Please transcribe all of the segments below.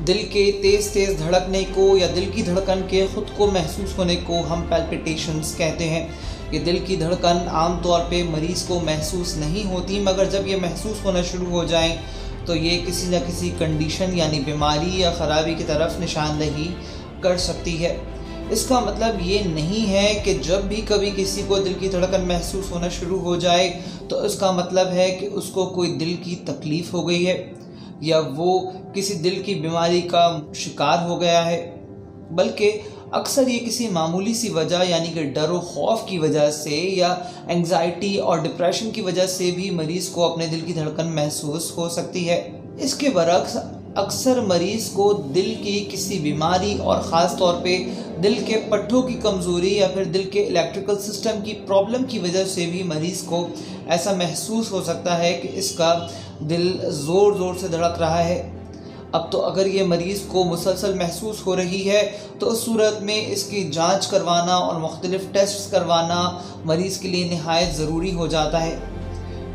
दिल के तेज़ तेज़ धड़कने को या दिल की धड़कन के ख़ुद को महसूस होने को हम पैल्पिटेशंस कहते हैं। ये दिल की धड़कन आम तौर पे मरीज़ को महसूस नहीं होती, मगर जब ये महसूस होना शुरू हो जाए तो ये किसी न किसी कंडीशन यानी बीमारी या ख़राबी की तरफ निशानदही कर सकती है। इसका मतलब ये नहीं है कि जब भी कभी किसी को दिल की धड़कन महसूस होना शुरू हो जाए तो इसका मतलब है कि उसको कोई दिल की तकलीफ़ हो गई है या वो किसी दिल की बीमारी का शिकार हो गया है, बल्कि अक्सर ये किसी मामूली सी वजह यानी कि डर और खौफ की वजह से या एंग्जाइटी और डिप्रेशन की वजह से भी मरीज़ को अपने दिल की धड़कन महसूस हो सकती है। इसके बरक्स अक्सर मरीज़ को दिल की किसी बीमारी और ख़ास तौर पे दिल के पट्टों की कमज़ोरी या फिर दिल के इलेक्ट्रिकल सिस्टम की प्रॉब्लम की वजह से भी मरीज़ को ऐसा महसूस हो सकता है कि इसका दिल ज़ोर ज़ोर से धड़क रहा है। अब तो अगर ये मरीज़ को मुसलसल महसूस हो रही है तो उस सूरत में इसकी जांच करवाना और मुख्तलिफ़ टेस्ट करवाना मरीज़ के लिए निहायत ज़रूरी हो जाता है।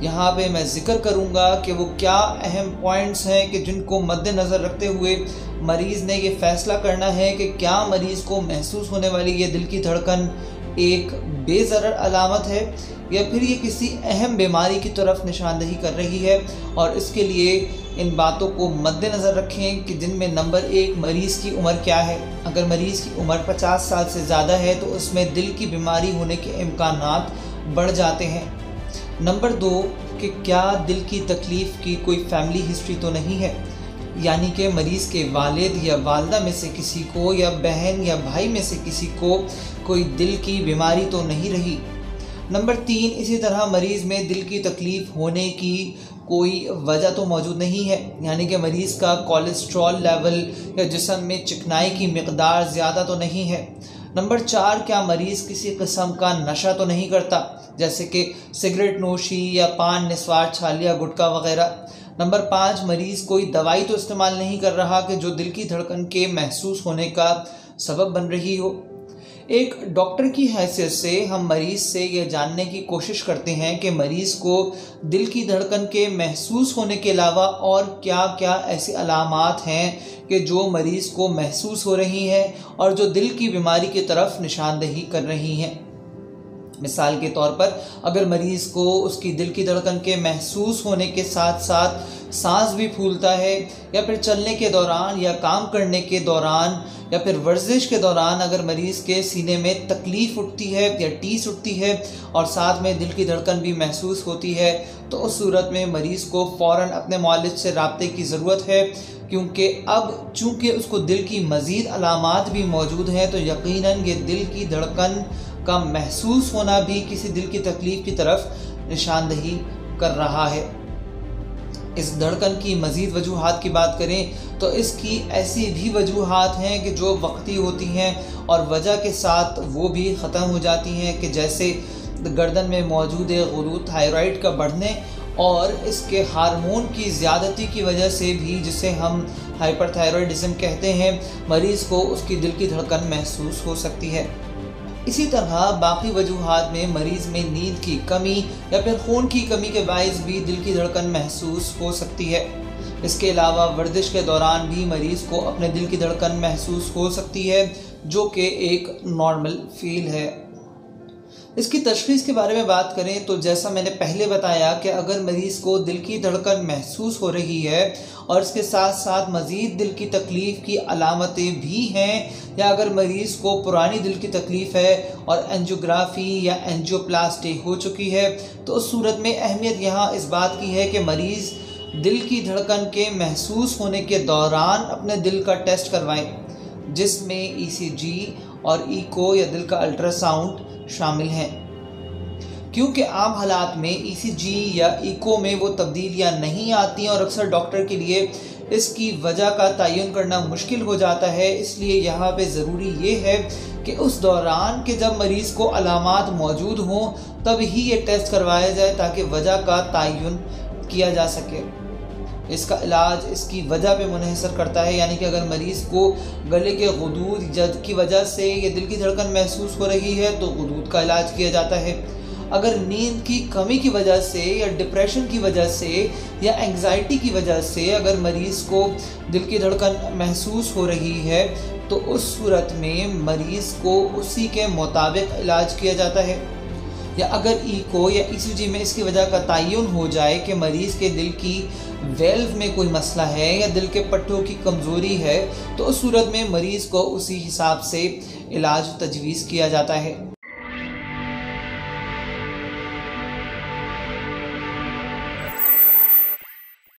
यहाँ पे मैं ज़िक्र करूँगा कि वो क्या अहम पॉइंट्स हैं कि जिनको मद्देनज़र रखते हुए मरीज़ ने ये फ़ैसला करना है कि क्या मरीज़ को महसूस होने वाली ये दिल की धड़कन एक बेज़रर अलामत है या फिर ये किसी अहम बीमारी की तरफ निशानदही कर रही है। और इसके लिए इन बातों को मद्देनज़र रखें कि जिनमें नंबर 1 मरीज़ की उम्र क्या है। अगर मरीज़ की उम्र 50 साल से ज़्यादा है तो उसमें दिल की बीमारी होने के इम्कानात बढ़ जाते हैं। नंबर 2 कि क्या दिल की तकलीफ़ की कोई फैमिली हिस्ट्री तो नहीं है, यानी कि मरीज़ के वालिद या वालदा में से किसी को या बहन या भाई में से किसी को कोई दिल की बीमारी तो नहीं रही। नंबर 3 इसी तरह मरीज़ में दिल की तकलीफ़ होने की कोई वजह तो मौजूद नहीं है, यानी कि मरीज़ का कोलेस्ट्रॉल लेवल या जिस्म में चिकनाई की मिकदार ज़्यादा तो नहीं है। नंबर 4 क्या मरीज़ किसी किस्म का नशा तो नहीं करता, जैसे कि सिगरेट नोशी या पान निस्वार छालिया गुटखा वगैरह। नंबर 5 मरीज़ कोई दवाई तो इस्तेमाल नहीं कर रहा कि जो दिल की धड़कन के महसूस होने का सबब बन रही हो। एक डॉक्टर की हैसियत से हम मरीज़ से यह जानने की कोशिश करते हैं कि मरीज़ को दिल की धड़कन के महसूस होने के अलावा और क्या क्या ऐसी अलामात हैं कि जो मरीज़ को महसूस हो रही हैं और जो दिल की बीमारी की तरफ निशानदही कर रही हैं। मिसाल के तौर पर अगर मरीज़ को उसकी दिल की धड़कन के महसूस होने के साथ साथ सांस भी फूलता है या फिर चलने के दौरान या काम करने के दौरान या फिर वर्जिश के दौरान अगर मरीज़ के सीने में तकलीफ़ उठती है या टीस उठती है और साथ में दिल की धड़कन भी महसूस होती है तो उस सूरत में मरीज़ को फ़ौरन अपने मुआलिज से राब्ते की ज़रूरत है, क्योंकि अब चूँकि उसको दिल की मज़ीद अलामात भी मौजूद हैं तो यकीनन ये दिल की धड़कन का महसूस होना भी किसी दिल की तकलीफ़ की तरफ निशानदही कर रहा है। इस धड़कन की मज़ीद वजूहात की बात करें तो इसकी ऐसी भी वजूहात हैं कि जो वक्ती होती हैं और वजह के साथ वो भी ख़त्म हो जाती हैं, कि जैसे गर्दन में मौजूद गुरूद थायराइड का बढ़ने और इसके हार्मोन की ज़्यादती की वजह से भी, जिसे हम हाइपरथायरॉयडिज़म कहते हैं, मरीज़ को उसकी दिल की धड़कन महसूस हो सकती है। इसी तरह बाकी वजूहात में मरीज़ में नींद की कमी या फिर खून की कमी के बायस भी दिल की धड़कन महसूस हो सकती है। इसके अलावा वर्जिश के दौरान भी मरीज़ को अपने दिल की धड़कन महसूस हो सकती है, जो कि एक नॉर्मल फील है। इसकी तशख़ीस के बारे में बात करें तो जैसा मैंने पहले बताया कि अगर मरीज़ को दिल की धड़कन महसूस हो रही है और इसके साथ साथ मज़ीद दिल की तकलीफ़ की अलामतें भी हैं, या अगर मरीज़ को पुरानी दिल की तकलीफ़ है और एंजियोग्राफी या एंजियोप्लास्टी हो चुकी है, तो उस सूरत में अहमियत यहाँ इस बात की है कि मरीज़ दिल की धड़कन के महसूस होने के दौरान अपने दिल का टेस्ट करवाएं, जिसमें ECG और ईको या दिल का अल्ट्रासाउंड शामिल हैं। क्योंकि आम हालात में ECG या ईको में वो तब्दीलियाँ नहीं आती और अक्सर डॉक्टर के लिए इसकी वजह का तयन करना मुश्किल हो जाता है, इसलिए यहाँ पे ज़रूरी ये है कि उस दौरान के जब मरीज़ को अलामात मौजूद हों तब ही ये टेस्ट करवाया जाए ताकि वजह का तयन किया जा सके। इसका इलाज इसकी वजह पे मुनहसर करता है, यानी कि अगर मरीज़ को गले के गुदूद जद की वजह से ये दिल की धड़कन महसूस हो रही है तो गुदूद का इलाज किया जाता है। अगर नींद की कमी की वजह से या डिप्रेशन की वजह से या एंग्जाइटी की वजह से अगर मरीज़ को दिल की धड़कन महसूस हो रही है तो उस सूरत में मरीज़ को उसी के मुताबिक इलाज किया जाता है। या अगर ईको या ईसीजी में इसकी वजह का तयन हो जाए कि मरीज़ के दिल की वेल्व में कोई मसला है या दिल के पट्टों की कमज़ोरी है तो उस सूरत में मरीज़ को उसी हिसाब से इलाज तजवीज़ किया जाता है।